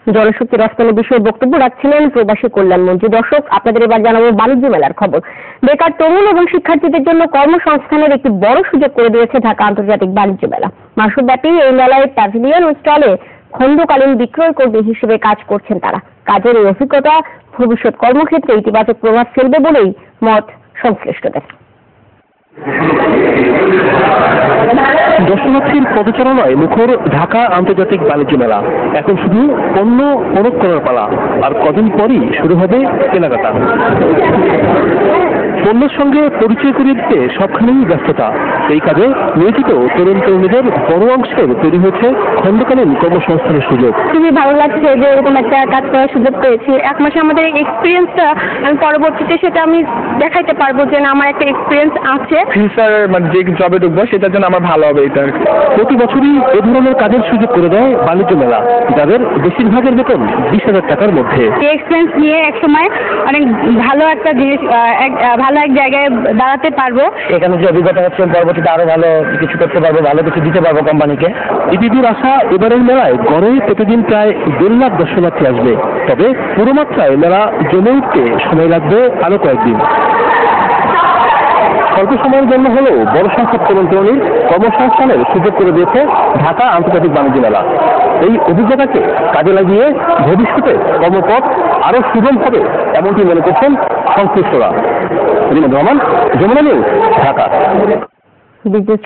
জনশক্তি রপ্তানি বিষয়ে বক্তব্য রাখছিলেন প্রবাসী কল্যাণ মন্ত্রী। দর্শক, আপনাদের এবার জানাবো বাণিজ্য মেলার খবর। বেকার তরুণ এবং শিক্ষার্থীদের জন্য কর্মসংস্থানের একটি বড় সুযোগ করে দিয়েছে ঢাকা আন্তর্জাতিক বাণিজ্য মেলা। মাসব্যাপী এই মেলায় প্যাভিলিয়ন ও স্টলে খণ্ডকালীন বিক্রয় কর্মী হিসেবে কাজ করছেন তারা। কাজের এই অভিজ্ঞতা ভবিষ্যৎ কর্মক্ষেত্রে ইতিবাচক প্রভাব ফেলবে বলেই মত সংশ্লিষ্টদের। দর্শনার্থীর পদচারণায় মুখর ঢাকা আন্তর্জাতিক বাণিজ্য মেলা। এখন শুধু পণ্য পরখ করার পালা, আর কদিন পরই শুরু হবে কেনাকাটা। পণ্যের সঙ্গে পরিচয় করিয়ে দিতে সবখানেই ব্যস্ততা। এই কাজে নিয়োজিত তরুণ তরুণীদের বড় অংশের তৈরি হয়েছে খণ্ডকালীন কর্মসংস্থানের সুযোগ। খুবই ভালো লাগছে যে এরকম একটা কাজ করার সুযোগ পেয়েছি। এক মাসে আমাদের এক্সপিরিয়েন্সটা আমি পরবর্তীতে সেটা আমি দেখাইতে পারবো যে না, আমার একটা এক্সপিরিয়েন্স আছে। ফিউচার মানে যে জবে ঢুকবো সেটার জন্য আমার ভালো হবে এটা। প্রতি বছরই এ ধরনের কাজের সুযোগ করে দেয় বাণিজ্য মেলা, যাদের বেশিরভাগের বেতন 20,000 টাকার মধ্যে। এই এক্সপিরিয়েন্স নিয়ে একসময় অনেক ভালো একটা জিনিস, ভালো এক জায়গায় দাঁড়াতে পারবো। এখানে যে অভিজ্ঞতা হচ্ছে পরবর্তীতে আরো ভালো কিছু করতে পারবো, ভালো কিছু দিতে পারবো কোম্পানিকে। ইতিদূর আসা এবারের মেলায় গড়ে প্রতিদিন প্রায় 1.5 লাখ দর্শনার্থী আসবে। তবে পুরো মাত্রায় মেলা জমে উঠতে সময় লাগবে আরো কয়েকদিন। স্বল্প সময়ের জন্য হলেও বড় সংখ্যক তরুণ তরুণীর কর্মসংস্থানের সুযোগ করে দিয়েছে ঢাকা আন্তর্জাতিক বাণিজ্য মেলা। এই অভিজ্ঞতাকে কাজে লাগিয়ে ভবিষ্যতে কর্মপথ আরো সুগম হবে এমনটি মনে করছেন সংশ্লিষ্টরা। রহমান, যমুনা নিউজ, ঢাকা। বিজনেস